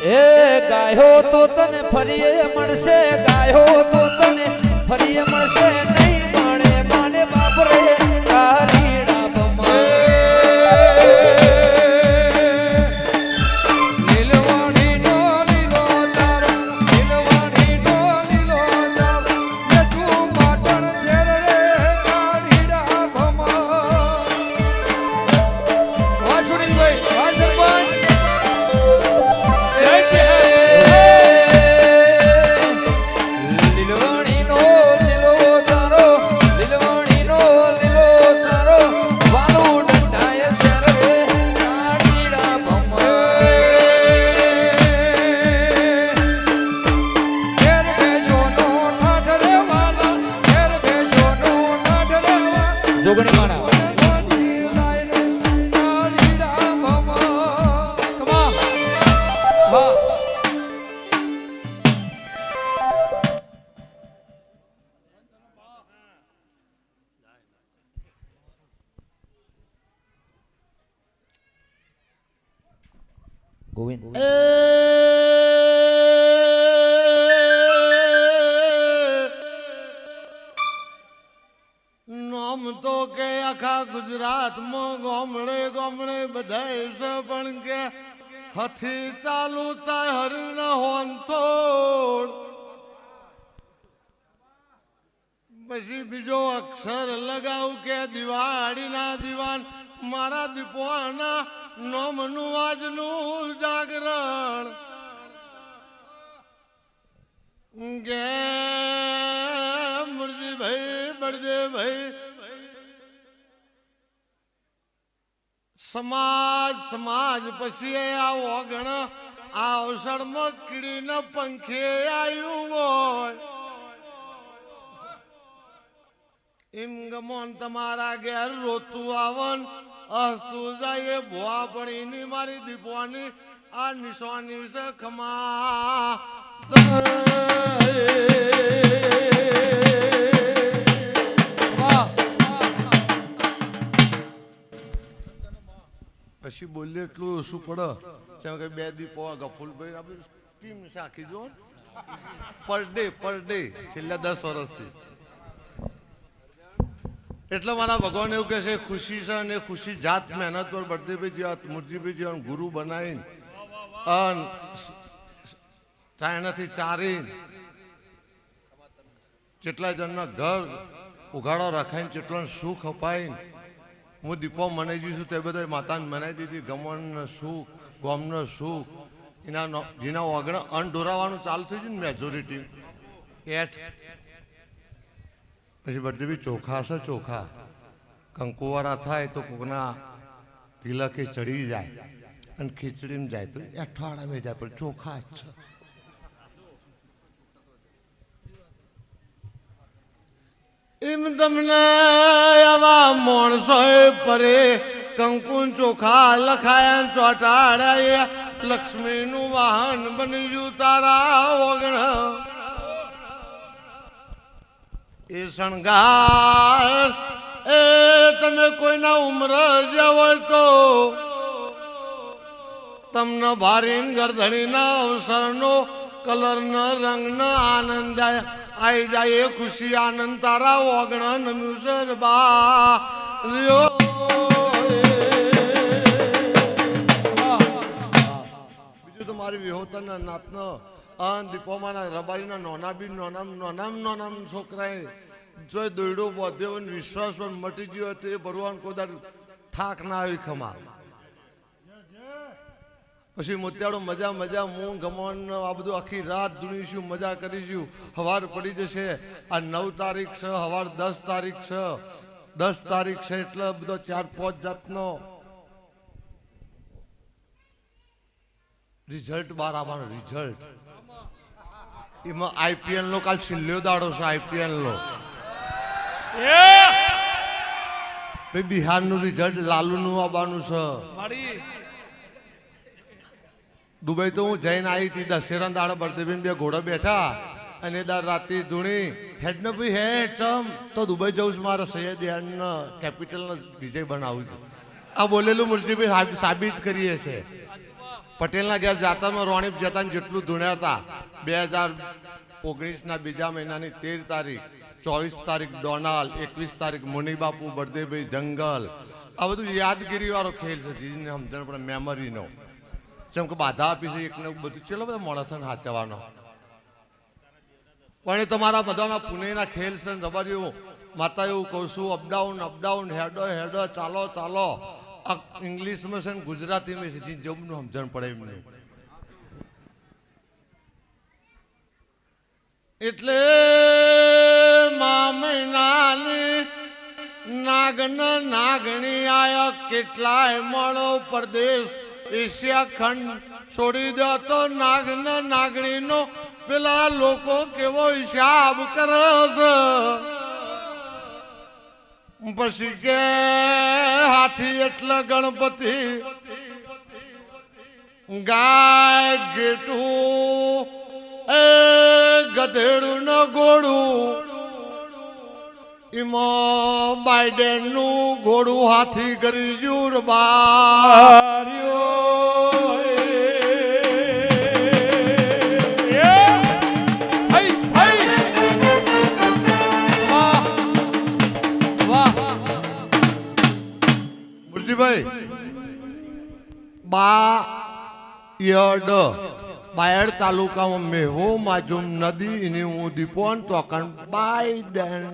એ ગાયો તો તને ફરીએ મળશે, ગાયો તો તને ફરીએ મળશે નહીં માણે માને બાપરે કારીડા ભમા જોગણી માણા ગોવિંદ નામ તો કે આખા ગુજરાતમાં ગામડે ગામડે બધાય છે પણ કે હથી ચાલુ થાય હરિણ હોંથોડ પછી બીજો અક્ષર લગાવું કે દિવાળીના દિવાન મારા દીપવાના નોમનું આજનું જાગરણ ગે મુરજીભાઈ બળદેવભાઈ સમાજ સમાજ પછી આ ઓગણ આ અવસરમાં કીડીને પંખે આવ્યું હોય એમ ગમોન તમારા ઘેર રોતું આવન હસતું જાય ભુવા પડીની મારી દીપવાની આ નિશાની છે ખમા પછી બોલીએ એટલું ઓછું પડે જેમ કે બે દીપો ગફુલભાઈ આપણે ટીમ સાખી જો પર ડે છેલ્લા 10 વર્ષથી એટલે મારા ભગવાન એવું કહે છે ખુશી છે અને ખુશી જાત મહેનત પર બળદેવભાઈ જેવા મુરજીભાઈ જેવા ગુરુ બનાવીને ચાયણાથી ચારીને જેટલા જણના ઘર ઉઘાડો રખાઈને જેટલા સુખ અપાઈને હું દીપો મનાઈ જઈશું તે બધા માતાને મનાઈ દીધી ગમનનું સુખ ગોમનું સુખ એના જેના વગર અન્ન ઢોરાવાનું ચાલુ થઈ ગયું ને મેજોરિટી એઠ પછી બળદેવી ચોખા છે ચોખા કંકુવાળા થાય તો કોકના તિલકે ચડી જાય અને ખીચડીમાં જાય તો અઠવાડિયામાં જાય પણ ચોખા જ છે એમ તમને આવા માણસો પરે કંકુ ચોખા લખાયા ચોટાડ્યા લક્ષ્મીનું વાહન બની ગયું તારા ઓગણ એ શણગાર એ તમે કોઈના ઉમર જ હોય તો તમને ભારી ગરધણીના અવસરનો કલરનો રંગનો આનંદ આઈ જાય એ ખુશી આનંદ તારા ઓગણ નમ્યું સર બા બીજું તો મારી વિહોતાના નાતનો દીપોમાના રબારીના નોનામ છોકરાએ જો દોયડો બોધ્યો વિશ્વાસ પણ મટી ગયો હતો એ ભરવાનું કોદાર થાક ના આવી ખમા પછી મોતિયાળો મજા હું ગમન આ બધું આખી રાત ધૂણીશું મજા કરીશું હવાર પડી જશે આ 9 તારીખ છે હવાર 10 તારીખ છે 10 તારીખ છે એટલે બધો 4-5 જાતનો રિઝલ્ટ બહાર આવવાનો રિઝલ્ટ એમાં આઈપીએલ નો કાલ છેલ્લો દાડો છે આઈપીએલ નો બિહાર નું રિઝલ્ટ લાલુ નું આવવાનું છે દુબઈ તો હું જઈને આવી હતી દશેરા દાડા બળદેવીન બે ઘોડા બેઠા અને દાર રાતે ધૂણી હેડ ને ભાઈ હેડ ચમ તો દુબઈ જવું છું મારા સૈયદ કેપિટલ નો વિજય બનાવું છું આ બોલેલું મુરજીભાઈ સાબિત કરીએ છે પટેલના ઘેર જાતામાં રોણીપ જતા જેટલું ધૂણ્યા હતા 2019ના બીજા મહિનાની 13 તારીખ, 24 તારીખ ડોનાલ, 21 તારીખ મુનિબાપુ, બળદેવભાઈ જંગલ, આ બધું યાદગીરી વાળો ખેલ છે. જીને સમજણ પડે મેમરીનો, જેમ કે બાધા આપી છે એકને બધું ચેલો બધા માણસને સાચવવાનો. પણ એ તમારા બધાના પુણેના ખેલ છે. રબારીઓ માતા એવું કહું છું, અપડાઉન અપડાઉન, હેડો હેડો, ચાલો ચાલો. આ ઇંગ્લિશમાં છે ને ગુજરાતીમાં છે, જે જમનું સમજણ પડે એમને. એટલે મહિનાની નાગન નાગણી આયા, કેટલાય મળો પરદેશ એશિયા ખંડ છોડી દો તો નાગન નાગણીનો પેલા લોકો કેવો હિસાબ કરે છે. પછી કે હાથી એટલે ગણપતિ, ગાય ગેટું એ ગધેડું ન ઘોડું, એમાં બાઇડેન નું ઘોડું હાથી કરી જુરબા. મુરજીભાઈ બાયડ તાલુકામાં મેહો માજુમ નદી એની હું દીપોન તો બાઇડેન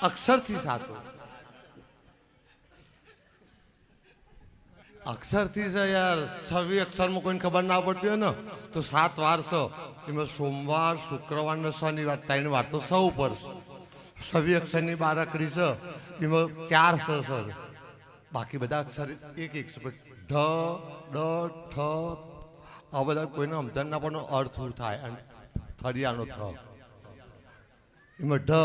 અક્ષરથી સાચું, અક્ષરથી છે યાર. 26 અક્ષરમાં કોઈને ખબર ના પડતી હોય ને તો 7 વાર છે. એમાં સોમવાર, શુક્રવાર ને શનિવાર 3 વાર તો સૌ ઉપર છે. 26 અક્ષરની બારાકડી છે, એમાં 4 સ છે. બાકી બધા અક્ષર એક એક છે. ઢ, ડ, ઠ, આ બધા કોઈને સમજણ ના પડે અર્થ શું થાય. અને થળિયાનો થ, એમાં ઢ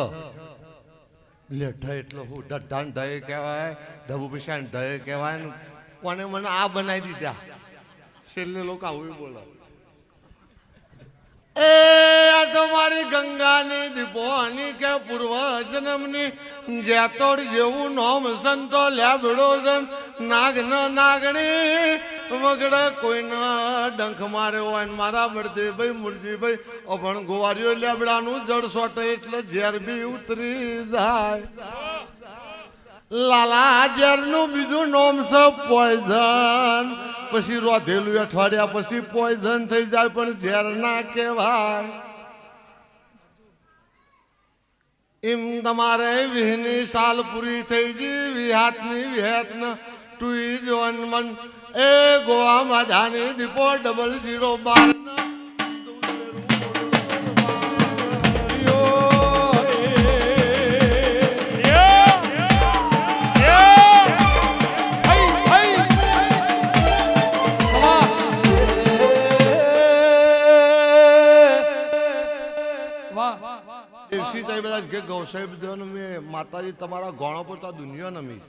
એટલે ઢ એટલો હું ઢ ઢય કહેવાય, ઢબુ પૈસા ઢય કહેવાય. કોને મને આ બનાવી દીધા છેલ્લે લોકો આવું બોલે. એ આ તમારી ગંગાની દીપોની કે પૂર્વ જન્મની જેતોડ જેવું નોમ સંતો લેબડો જન નાગ ન નાગણી વગડે કોઈના ડંખ માર્યો હોય. મારા બળદેવભાઈ મુરજીભાઈ અભણ ગોવારીઓ લેબડાનું જળ સોટે એટલે ઝેર બી ઉતરી જાય. લાલા ઝેરનું બીજું નોમ છે પોઈઝન. પછી રોધેલું અઠવાડિયા પછી પોઈઝન થઈ જાય પણ ઝેર ના કહેવાય. એમ તમારે વીહની સાલ પૂરી થઈ ગઈ, વિહાતની વિહાતન ટુઈ જોન મન એ ગોવામાં ધાની દીપો 00012 માતાજી તમારા ગોણો પર તો દુનિયા નમી.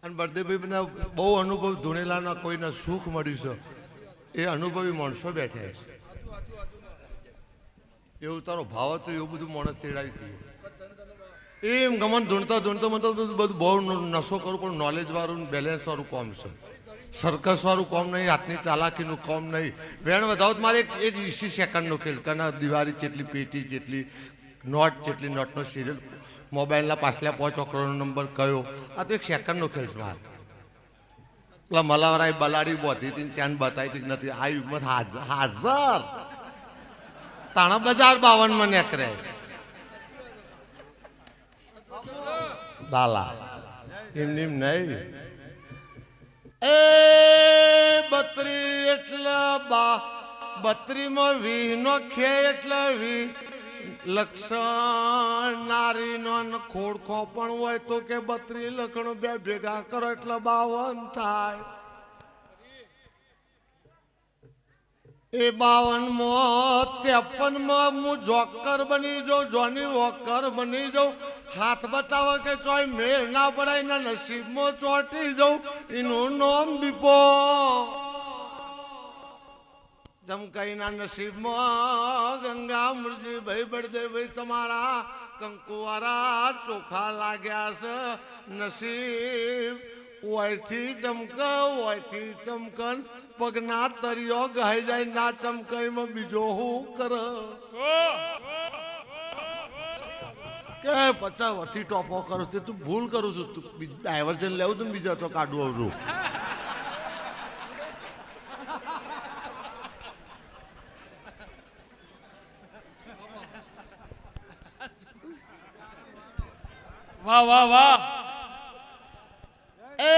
અને બળદેવભાઈ બહુ અનુભવ ધૂણેલાના કોઈને સુખ મળ્યું છે. એ અનુભવી માણસો બેઠા છે. એવું તારો ભાવ હતો એવું બધું માણસ તેડાવી ગયું. એમ ગમન ધૂણતો ધૂણતો મને તો બધું બહુ નશો કરું પણ નોલેજ વાળું બેલેન્સ વાળું કામ છે. સર્કસ વાળું કામ નહીં, હાથની ચાલાકીનું કામ નહીં. વેણ વધાવો મારે એક 20 સેકન્ડનો ખેલ કના દિવાળી જેટલી પેટી જેટલી નોટ જેટલી નોટનો સિરિયલ, મોબાઈલના પાછલા 5 ચોકરોનો નંબર કયો, આ તો 1 સેકન્ડનો ખેલ છે મારે. પેલા મલાવરાએ બલાડી બોધી હતી ચાંદ બતાવી હતી નથી. આ યુગમાં હાજર તાણા બજાર 52 નેકરે લાલા એમની નહીં. એ 32 એટલે 32માં 20 નો ખે એટલે 20 લક્ષણ નારીનો ખોડખો પણ હોય તો કે 32 લખણો બે ભેગા કરો એટલે 52 થાય. એ 52માં 53માં હું જોકર બની જાઉં, જોની વોકર બની જાઉં. હાથ બતાવો કે ચોય મેળ ના પડાય ના નસીબમાં ચોટી જાઉં. એનું નામ દીપો. જમકાઈના નસીબમાં ગંગા મુરજીભાઈ બળદેવભાઈ તમારા કંકુવારા ચોખા લાગ્યા છે. નસીબ ઓયથી ચમકન પગના તરિયો ગાઈ જાય ના ચમકાઈમાં બીજો હું કર કે 50 વર્ષથી ટોપો કરું તે તું ભૂલ કરું છું તું ડાયવર્જન લેવું તું બીજા તો કાઢવું આવડું વાહ વાહ વાહ એ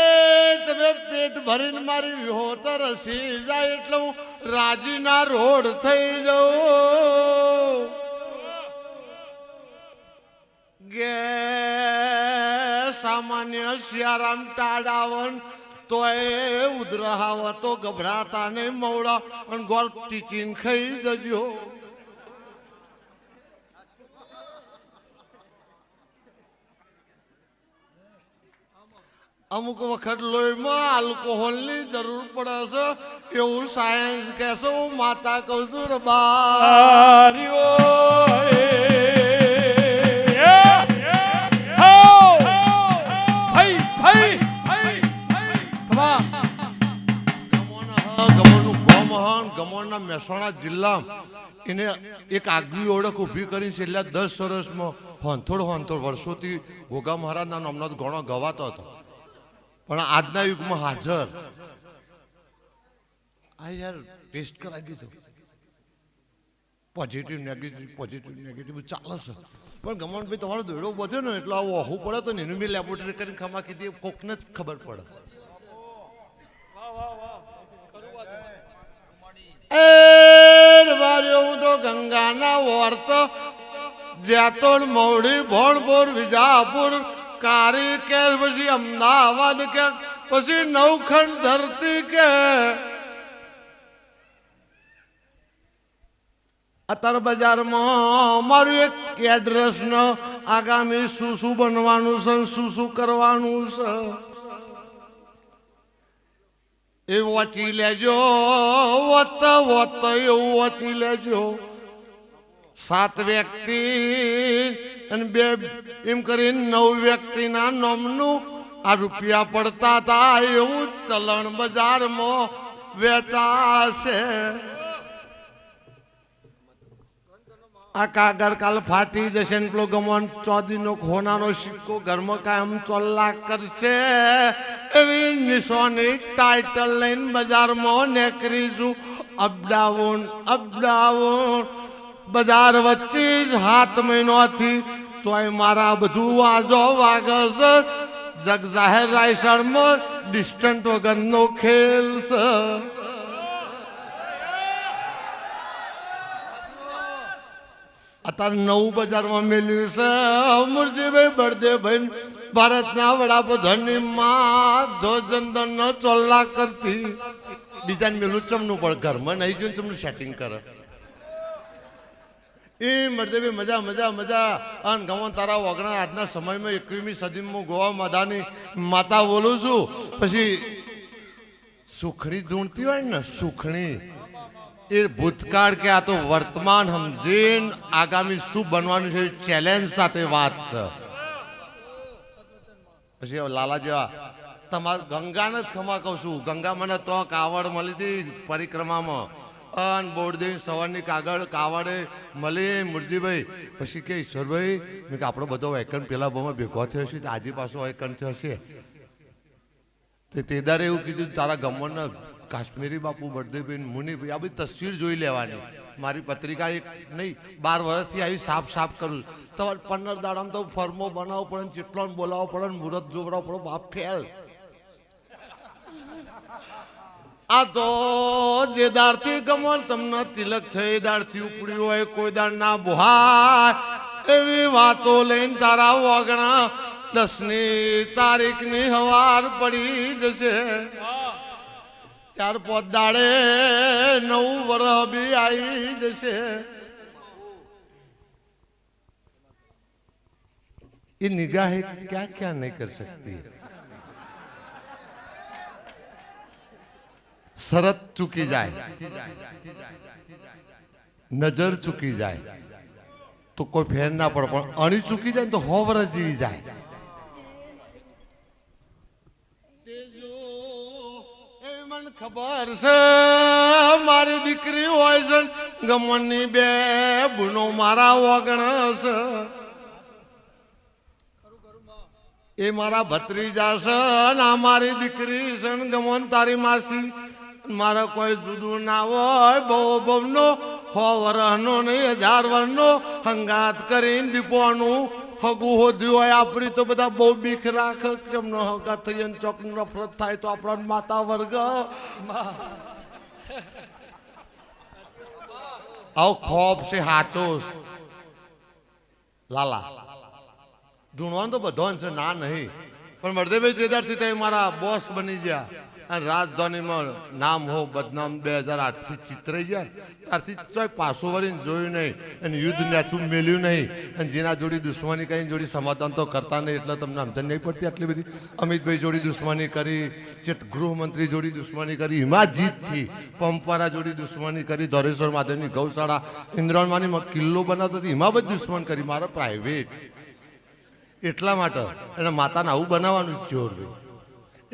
તમે પેટ ભરીને મારી વિહોતર હસી જાય એટલે હું રાજીના રોડ થઈ જાઉં ગે સામાન્ય સિયારામ ટાડાવન તો એ ઉધરાવ તો ગભરાતા ને મવડા અને ગોળ ટીચીન ખાઈ જજો અમુક વખત લોહીમાં આલ્કોહોલની જરૂર પડે છે એવું સાયન્સ કહેશે હું માતા કહું છું રે બા ગમોના મહેસાણા જિલ્લામાં એને એક આગવી ઓળખ ઊભી કરી છેલ્લા 10 વર્ષમાં હોંથોડ વર્ષોથી ગોગા મહારાજના નામનો ઘણો ગવાતો હતો પણ આજના યુગમાં હાજર આ યાર ટેસ્ટ કરાવી દીધો પોઝિટિવ નેગેટિવ ચાલે છે પણ ગમનભાઈ તમારો દોડો વધ્યો ને એટલે આવું ઓહું પડે તો ને એનું મેં લેબોરેટરી કરીને ખમા કીધી કોકને જ ખબર પડે હું તો ગંગાના વર્ત જેતોડ મવડી ભણપુર વિજાપુર કારી કે પછી અમદાવાદ કે પછી નવખંડ ધરતી કે અત્યારે બજારમાં મારું એક એડ્રેસ ન આગામી શું બનવાનું છે શું કરવાનું છે એ વાંચી લેજો વત એવું વાંચી લેજો 7 વ્યક્તિ અને 2 એમ કરીને 9 વ્યક્તિના નામનું આ રૂપિયા પડતા હતા એવું ચલણ બજારમાં વેચાશે આ કાગળ કાલ ફાટી જશે ને પેલો ગમન ચોદીનો હોનાનો સિક્કો ઘરમાં કાયમ ચોલ્લા કરશે એવી નિશાની ટાઇટલ લઈને બજારમાં નીકળીશું અપડાઉન બજાર વચ્ચે જ 7 મહિનાથી તોય મારા બધું વાજો વાગે છે જગ જાહેર રાયસણમાં ડિસ્ટન્ટ વગરનો ખેલ છે અત્યારે નવું બજારમાં મેલ્યું છે અમરજીભાઈ બળદેવભાઈ ભારતના વડાપ્રધાનની માં ધ્વજવંદનનો ચોલ્લા કરતી બીજાને મેલું ચમનું પણ ઘરમાં નહીં જોઈને ચમનું સેટિંગ કરે એ બળદેવભાઈ મજા અને ગમન તારા વગણા આજના સમયમાં 21મી સદીમાં ગોવા માતાની માતા બોલું છું પછી સુખણી ધૂણતી હોય ને સુખણી એ ભૂતકાળ કે આ તો વર્તમાન સમજીને આગામી શું બનવાનું છે ચેલેન્જ સાથે વાત છે પછી લાલા જેવા તમારે ગંગાને જ ખમા કહું છું ગંગા મને તો કાવડ મળી હતી પરિક્રમામાં અને બોરદેવ સવારની કાવડે મળી મુરજીભાઈ પછી કે ઈશ્વરભાઈ મેં કે આપણો બધો વેકન પેલા બહુ ભેગો થયો છે આજે પાછો વેકન થયો છે તે દારે એવું કીધું તારા ગમનના કાશ્મીરી બાપુ બળદેવભાઈ મુનિભાઈ આ બધી તસવીર જોઈ લેવાની મારી પત્રિકા એક નહીં 12 વર્ષથી આવી સાફ કરું તમારે 15 દાડામાં તો ફર્મો બનાવવો પડે ને ચેટલો બોલાવવો પડે ને મુહૂર્ત જોવડાવવો પડે બાપ ફેલ આ તો જે દારથી ગમન તમને તિલક થઈ દારથી ઉપડ્યું હોય કોઈ દાર ના બુહાય એવી વાતો લઈને તારા વાગણા 10મી તારીખની હવાર પડી જશે 4-5 દાડે 9 વર્ષ બી આવી જશે ये निगाहें क्या क्या नहीं कर सकती शरत चुकी जाए नजर चुकी जाए तो कोई फेर ना पड़े पण अणी चुकी जाए तो 100 વર્ષ जीवी जाए તે ખબર છે મારી દીકરી હોય છે ગમનની બે બુનો મારા વગણ છે એ મારા ભત્રીજા છે ના મારી દીકરી છે ગમન તારી માસી મારા કોઈ જુદું ના હોય બહુ બહુનો 100 વર્ષનો નહીં 1000 વર્ષનો હંગાત કરીને દીપોનું હગું હોદ્યું હોય આપણી તો બધા બહુ બીક રાખ કેમનો હગા થઈ ચોક નફરત થાય તો આપણા માતા વર્ગ આવો ખોફ છે હાચો લાલા ધૂણવાનું તો બધો છે ના નહીં પણ મરદેભાઈ ત્રેદારથી તમે મારા બોસ બની ગયા અને રાજધાનીમાં નામ હો બદનામ 2008 થી ચિતરાઈ ગયા ત્યારથી ચોય પાછું વળીને જોયું નહીં અને યુદ્ધ નેચું મેલ્યું નહીં અને જેના જોડી દુશ્મની કરી જોડી સમાધાન તો કરતા નહીં એટલે તમને સમજણ નહીં પડતી આટલી બધી અમિતભાઈ જોડી દુશ્મની કરી ગૃહમંત્રી જોડી દુશ્મની કરી હિમાજીતથી પંપવાળા જોડી દુશ્મની કરી ધોરેશ્વર મહાદેવની ગૌશાળા ઇન્દ્રણમાંની કિલ્લો બનાવતો હતી એમાં બધી દુશ્મન કરી મારા પ્રાઇવેટ એટલા માટે એને માતાને આવું બનાવવાનું જ જોર ભાઈ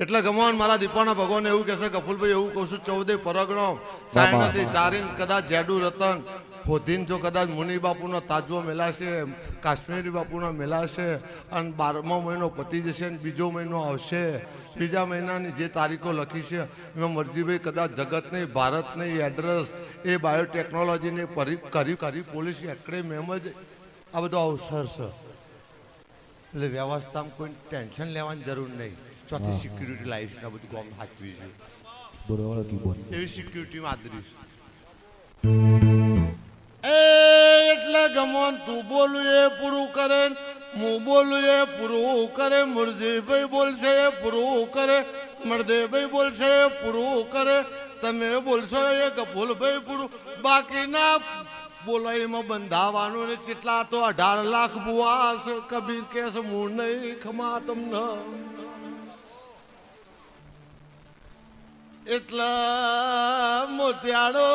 એટલે ગમવાન મારા દીપાના ભગવાન એવું કહેશે કપૂલભાઈ એવું કહું છું 14 પરગણો સાયણથી ચારીન કદાચ જેડુ રતન હોધીન જો કદાચ મુનિ બાપુનો તાજવો મેલાશે કાશ્મીરી બાપુનો મેલાશે અને 12મો મહિનો પતી જશે અને બીજો મહિનો આવશે બીજા મહિનાની જે તારીખો લખી છે એમાં મરજીભાઈ કદાચ જગતની ભારતની એડ્રેસ એ બાયોટેકનોલોજીની કરી પોલીસ એકેડેમીમાં જ આ બધો અવસર છે એટલે વ્યવસ્થામાં કોઈ ટેન્શન લેવાની જરૂર નહીં ચોથી સિક્યુરિટી લાઈફ ને બધું ગામ હાચવી છે એવી સિક્યુરિટી માદરી છે એટલે ગમન તું બોલું એ પૂરું કરે હું બોલું એ પૂરું કરે મુરજીભાઈ બોલશે એ પૂરું કરે મરદેભાઈ બોલશે એ પૂરું કરે તમે બોલશો એ કપૂલભાઈ પૂરું બાકીના બોલાઈમાં બંધાવાનું ને કેટલા તો 18 લાખ બુઆ છે કબીર કે છે હું નહીં ખમા તમને એટલે મોતિયાળો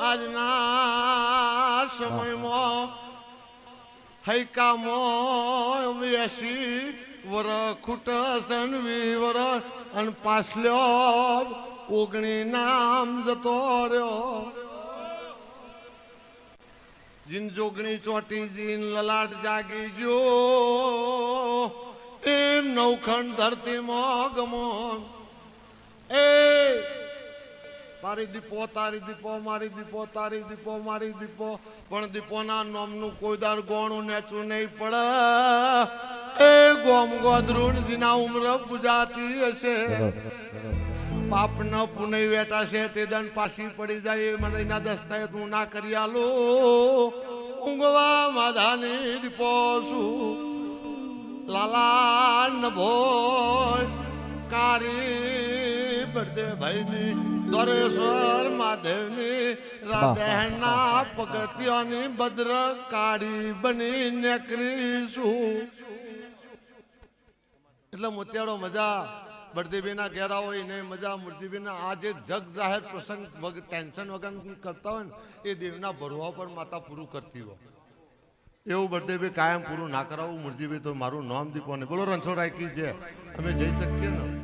આજના સમયમાં હૈકામાં 80 વર્ષ ખૂટસન 20 વર્ષ અને પાછલ્યો 19 નામ જતો રહ્યો જીન જોગણી ચોટી જીન લલાટ જાગી જો એમ નવખંડ ધરતીમાં ગમો એ તારી દીપો મારી દીપો તારી દીપો મારી દીપો પણ દીપોના નામનું કોઈ દાર ગોણું નેચું નહીં પડે એ ગોમ ગોધરું જીના ઉમર પૂજાતી હશે પાપ ન પુનઃ વેટા છે તે દન પાછી પડી જાય મને એના દસ્તાવેજ હું ના કરી આલો ઊંઘવા માધાની દીપો છું લાલા ન ભોય કારી બરદે ભાઈની દોરેશ્વર મહાદેવની રાધેના પગથિયાની ભદ્ર કાળી બની નીકળીશું એટલે મોતિયાળો મજા બળદેવીના ઘેરા હોય ને મજા મૂર્તિબેના આજ એક જગ જાહેર પ્રસંગ ટેન્શન વગર કરતા હોય ને એ દેવના ભરવા પર માતા પૂરું કરતી હોય એવું બળદેવી કાયમ પૂરું ના કરાવવું મૂર્તિભાઈ તો મારું નામ દીપો ને બોલો રણછોડ રાયકી છે અમે જઈ શકીએ ને